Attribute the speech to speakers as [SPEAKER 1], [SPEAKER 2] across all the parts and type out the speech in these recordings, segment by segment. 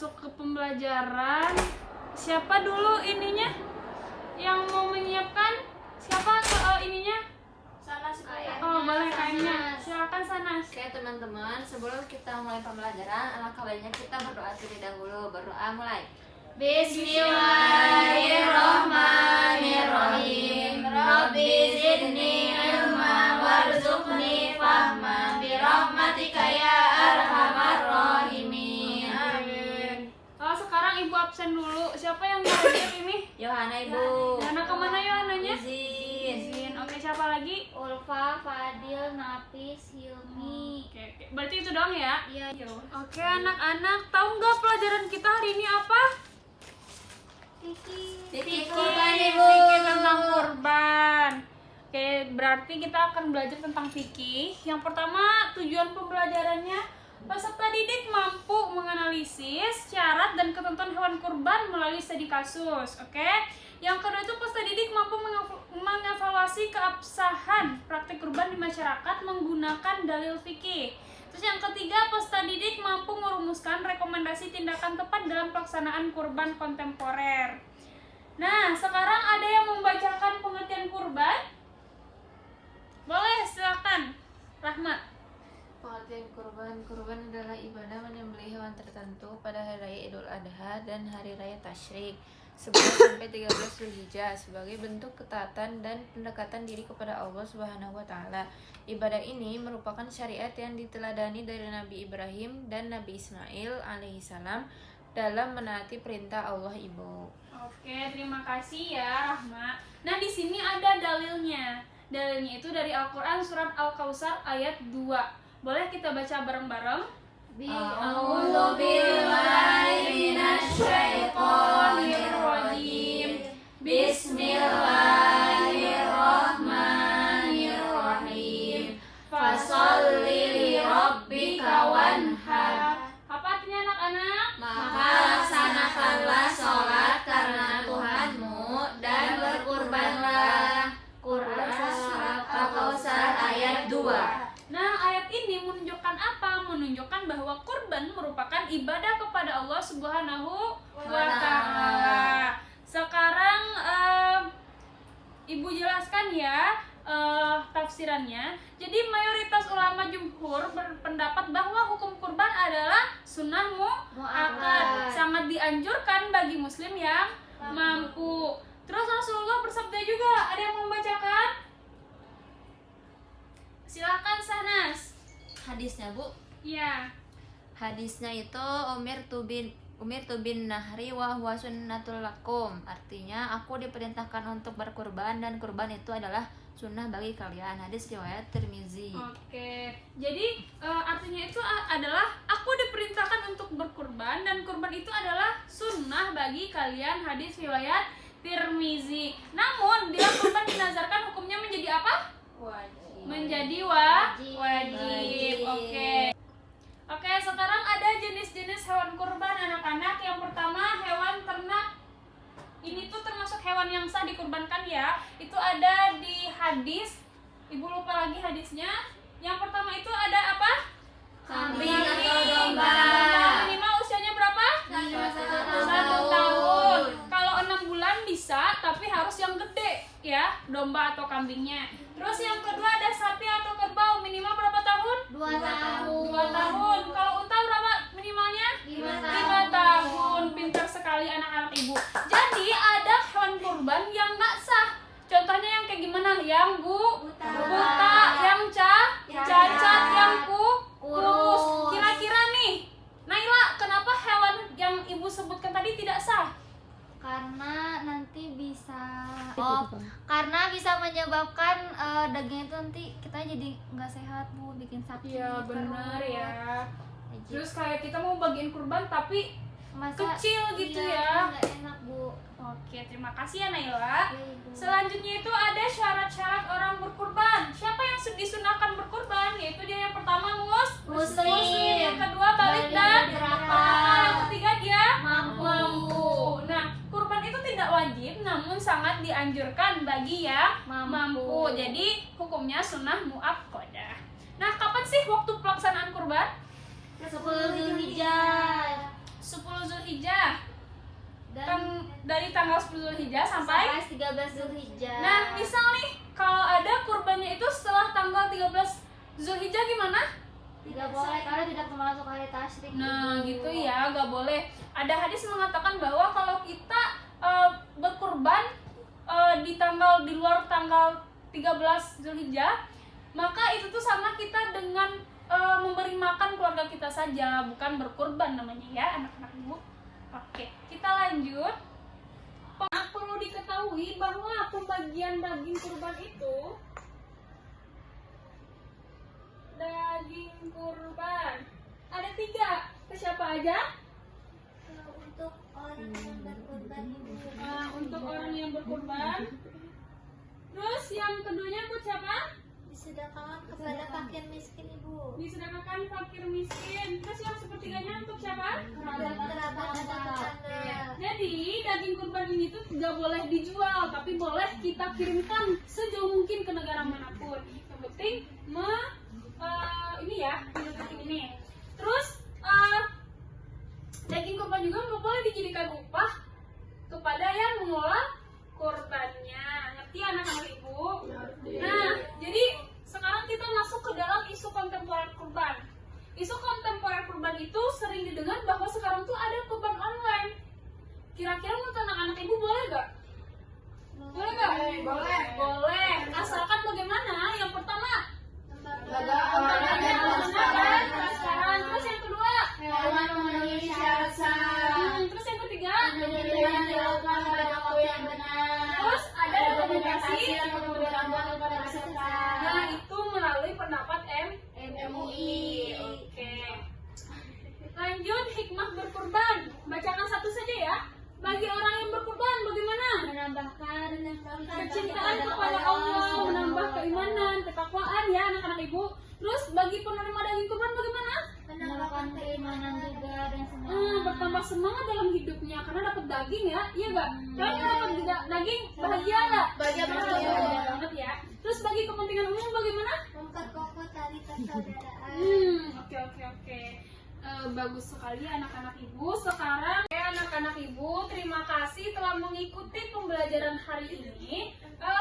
[SPEAKER 1] masuk ke pembelajaran. Siapa dulu ininya yang mau menyiapkan? Siapa ininya?
[SPEAKER 2] Sanas kayaknya.
[SPEAKER 1] Oh, boleh kayaknya. Silakan Sanas.
[SPEAKER 2] Oke teman-teman, sebelum kita mulai pembelajaran, alangkah baiknya kita berdoa terlebih dahulu. Berdoa mulai. Bismillahirrahmanirrahim. Rabbi zidni ilma warzuqni fahma birahmatika ya arhamar rahimin.
[SPEAKER 1] Amin. Oh, sekarang Ibu absen dulu. Siapa yang ngajar ini?
[SPEAKER 2] Yohana Ibu.
[SPEAKER 1] Yohana kemana Yohananya?
[SPEAKER 2] Izin.
[SPEAKER 1] Oke, siapa lagi?
[SPEAKER 3] Ulfa, Fadil, Nafis, Hilmi.
[SPEAKER 1] Oke. Berarti itu doang ya?
[SPEAKER 3] Iya.
[SPEAKER 1] Oke, anak-anak, tahu nggak pelajaran kita hari ini apa?
[SPEAKER 2] Fikih
[SPEAKER 1] Fikih,
[SPEAKER 2] kurban Ibu.
[SPEAKER 1] fikih tentang kurban. Oke, berarti kita akan belajar tentang fikih. Yang pertama, tujuan pembelajarannya, peserta didik mampu menganalisis syarat dan ketentuan hewan kurban melalui studi kasus. Oke. Yang kedua itu peserta didik mampu mengevaluasi keabsahan praktik kurban di masyarakat menggunakan dalil fikih. Terus yang ketiga, peserta didik mampu merumuskan rekomendasi tindakan tepat dalam pelaksanaan kurban kontemporer. Nah, sekarang ada yang membacakan pengertian kurban? Boleh, silakan. Rahmat.
[SPEAKER 2] Pengertian kurban adalah ibadah menyembelih hewan tertentu pada hari raya Idul Adha dan hari raya Tasyrik 11 sampai 13 Zulhijjah sebagai bentuk ketaatan dan pendekatan diri kepada Allah Subhanahu wa taala. Ibadah ini merupakan syariat yang diteladani dari Nabi Ibrahim dan Nabi Ismail alaihissalam dalam menaati perintah Allah Ibu.
[SPEAKER 1] Oke, terima kasih ya Rahma. Nah, di sini ada dalilnya. Dalilnya itu dari Al-Qur'an surat Al-Kautsar ayat 2. Boleh kita baca bareng-bareng?
[SPEAKER 2] A'udzu billahi minasyaitonir rajim. Bismillahirrahmanirrahim. Fasholli li rabbika wanhar.
[SPEAKER 1] Apa artinya anak-anak?
[SPEAKER 2] Maka laksanakanlah sholat karena Tuhanmu dan berkurbanlah. Quran surat Al-Kautsar ayat 2.
[SPEAKER 1] Nah, ayat ini menunjukkan apa? Menunjukkan bahwa kurban merupakan ibadah kepada Allah Subhanahu wa taala. Sekarang Ibu jelaskan ya tafsirannya. Jadi mayoritas ulama jumhur berpendapat bahwa hukum kurban adalah sunnah muakkad, sangat dianjurkan bagi muslim yang mampu. Terus Rasulullah bersabda juga, ada yang membacakan? Silakan Sanas.
[SPEAKER 2] Hadisnya Bu.
[SPEAKER 1] Iya.
[SPEAKER 2] Hadisnya itu Umir tubin nahri wa huwa sunnatul lakum. Artinya aku diperintahkan untuk berkurban dan kurban itu adalah sunnah bagi kalian. Hadis riwayat Tirmizi.
[SPEAKER 1] Oke. Jadi artinya itu adalah aku diperintahkan untuk berkurban dan kurban itu adalah sunnah bagi kalian. Hadis riwayat Tirmizi. Namun bila kurban dinazarkan hukumnya menjadi apa?
[SPEAKER 3] Wajib.
[SPEAKER 1] Menjadi wajib. Oke, sekarang ada jenis-jenis hewan kurban anak-anak. Yang pertama hewan ternak. Ini tuh termasuk hewan yang sah dikurbankan ya. Itu ada di hadis. Ibu lupa lagi hadisnya. Yang pertama itu ada apa?
[SPEAKER 2] Kambing atau domba.
[SPEAKER 1] Minimal usianya berapa? 1 tahun. Kalau 6 bulan bisa, tapi harus yang gede ya, domba atau kambingnya. Terus yang kedua ada sapi atau kerbau, minimal berapa tahun?
[SPEAKER 3] 2 tahun.
[SPEAKER 1] 2 tahun. Kalau unta berapa minimalnya? 5 tahun. Pintar sekali anak-anak ibu. Jadi ada hewan kurban yang nggak sah. Contohnya yang kayak gimana? Yang buta, yang cacat, yang kurus. Kira-kira nih, Naila, kenapa hewan yang ibu sebutkan tadi tidak sah?
[SPEAKER 3] Karena nanti bisa karena bisa menyebabkan daging itu nanti kita jadi nggak sehat Bu, bikin sakit.
[SPEAKER 1] Iya benar
[SPEAKER 3] perut.
[SPEAKER 1] ya.
[SPEAKER 3] Jadi,
[SPEAKER 1] Terus kayak kita mau bagiin kurban tapi
[SPEAKER 3] masa
[SPEAKER 1] kecil gitu
[SPEAKER 3] iya,
[SPEAKER 1] ya.
[SPEAKER 3] nggak enak Bu.
[SPEAKER 1] Oke, terima kasih ya Naila.
[SPEAKER 3] Iya, Ibu.
[SPEAKER 1] Selanjutnya itu ada syarat-syarat orang berkurban. Siapa yang disunahkan berkurban? Yaitu dia yang pertama muslim, yang kedua balik dan berakal, yang ketiga dia mampu. Nah, kurban itu tidak wajib namun sangat dianjurkan bagi yang mampu. Jadi hukumnya sunnah muakkadah. Nah, kapan sih waktu pelaksanaan kurban?
[SPEAKER 3] 10 Zulhijjah.
[SPEAKER 1] 10 Zulhijjah.
[SPEAKER 3] Dan
[SPEAKER 1] Dari tanggal 10 Zulhijjah sampai
[SPEAKER 3] 13 Zulhijjah.
[SPEAKER 1] Nah, misal nih kalau ada kurbannya itu setelah tanggal 13 Zulhijjah gimana?
[SPEAKER 3] tidak boleh karena tidak termasuk hari tasyrik.
[SPEAKER 1] Nah,
[SPEAKER 3] Ibu.
[SPEAKER 1] gitu ya, nggak boleh. Ada hadis mengatakan bahwa kalau kita berkurban di luar tanggal 13 Zulhijjah, maka itu tuh sama kita dengan memberi makan keluarga kita saja, bukan berkurban namanya ya, anak-anak ibu. Oke, kita lanjut. Perlu diketahui bahwa pembagian daging kurban itu daging kurban ada 3. Ke siapa aja?
[SPEAKER 3] Untuk orang yang berkurban ibu.
[SPEAKER 1] Untuk orang yang berkurban. Terus yang keduanya buat siapa?
[SPEAKER 3] Disedekahkan kepada fakir miskin ibu.
[SPEAKER 1] Disedekahkan fakir miskin. Terus yang sepertiganya untuk siapa?
[SPEAKER 3] Kerabat dan tetangga.
[SPEAKER 1] Jadi daging kurban ini tuh nggak boleh dijual, tapi boleh kita kirimkan sejauh mungkin ke negara manapun. Yang penting ini ya, ini. Terus daging kurban juga nggak boleh dijadikan upah kepada yang mengolah kurbannya. Ngerti anak-anak ibu? Nah, jadi sekarang kita masuk ke dalam isu kontemporer kurban. Isu kontemporer kurban itu sering didengar bahwa sekarang tuh ada kurban online. Kira-kira menurut anak-anak ibu boleh gak? Boleh gak? Boleh. Asalkan bagaimana? Yang pertama, transparan. Terus yang kedua, terus yang ketiga, terus ada dokumentasi. Nah, itu melalui pendapat MUI. Oke. Lanjut, hikmah berkurban. Bacakan satu saja ya. Bagi orang yang berkurban bagaimana?
[SPEAKER 3] Menambahkan
[SPEAKER 1] Kecintaan kepada Allah, menambah keimanan, ketakwaan ya anak-anak ibu. Terus bagi penerima daging kurban bagaimana?
[SPEAKER 3] menambahkan keimanan juga dan semangat.
[SPEAKER 1] Bertambah semangat dalam hidupnya karena dapat daging ya, iya gak? Kalau dapat daging bahagia nggak? Bahagia banget ya. Terus bagi kepentingan umum bagaimana?
[SPEAKER 3] Memperkokoh tali persaudaraan.
[SPEAKER 1] Oke. Bagus sekali anak-anak ibu. Sekarang anak-anak ibu, terima kasih telah mengikuti pembelajaran hari ini.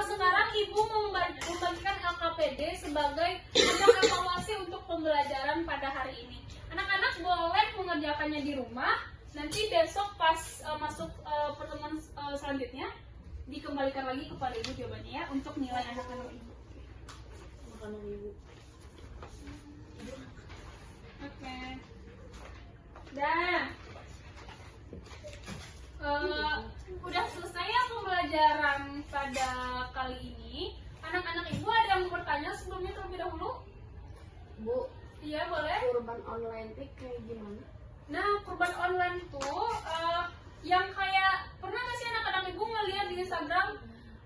[SPEAKER 1] Sekarang ibu membagikan LKPD sebagai ajang evaluasi untuk pembelajaran pada hari ini. Anak-anak boleh mengerjakannya di rumah. Nanti besok pas masuk pertemuan selanjutnya dikembalikan lagi kepada ibu jawabannya ya untuk nilai anak-anak ibu. Oke. Dan udah selesai ya pembelajaran pada kali ini. Anak-anak ibu ada yang mau bertanya sebelumnya terlebih dahulu?
[SPEAKER 4] Bu,
[SPEAKER 1] Iya boleh.
[SPEAKER 4] kurban online itu kayak gimana?
[SPEAKER 1] Nah, kurban online tuh yang kayak pernah nggak sih anak-anak ibu ngeliat di Instagram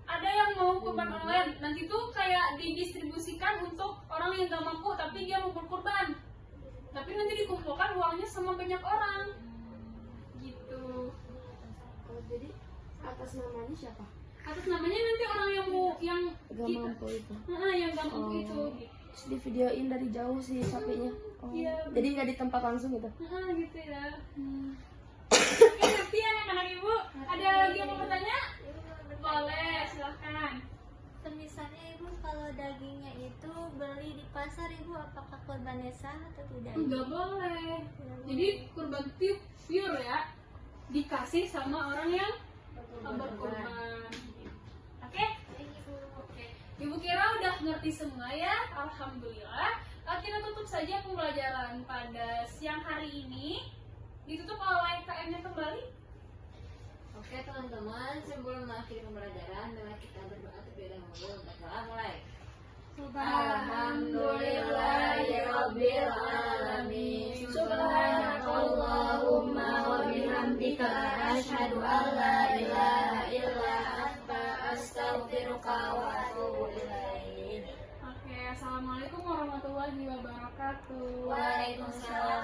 [SPEAKER 1] ada yang mau kurban online, nanti tuh kayak didistribusikan untuk orang yang gak mampu tapi dia mau berkurban, tapi nanti dikumpulkan uangnya sama banyak orang gitu.
[SPEAKER 4] Oh, jadi atas namanya siapa?
[SPEAKER 1] Atas namanya nanti orang yang mau yang
[SPEAKER 4] Gak mampu itu.
[SPEAKER 1] yang gak mampu
[SPEAKER 4] Oh.
[SPEAKER 1] itu
[SPEAKER 4] Terus di videoin dari jauh sih sapinya. Oh.
[SPEAKER 1] Iya.
[SPEAKER 4] Jadi nggak di tempat langsung gitu.
[SPEAKER 1] gitu ya. Oke, ngerti anak-anak ibu? Ada lagi yang mau bertanya? Boleh, silahkan.
[SPEAKER 3] Misalnya ibu kalau dagingnya itu beli di pasar ibu apakah kurbannya sah atau tidak?
[SPEAKER 1] Nggak boleh. Jadi kurban pure ya dikasih sama orang yang berkurban. Oke? Oke. Ibu kira udah ngerti semua ya? Alhamdulillah. Kita tutup saja pembelajaran pada siang hari ini. Ditutup oleh KM-nya kembali.
[SPEAKER 2] Oke teman-teman, sebelum mengakhiri pembelajaran, mari kita berdoa terlebih dahulu. Berdoa mulai. Alhamdulillahirabbil alamin. Subhanakallahumma wa bihamdika asyhadu an la ilaha illa anta astaghfiruka wa atubu ilaik.
[SPEAKER 1] Oke, assalamualaikum warahmatullahi wabarakatuh.
[SPEAKER 2] Waalaikumsalam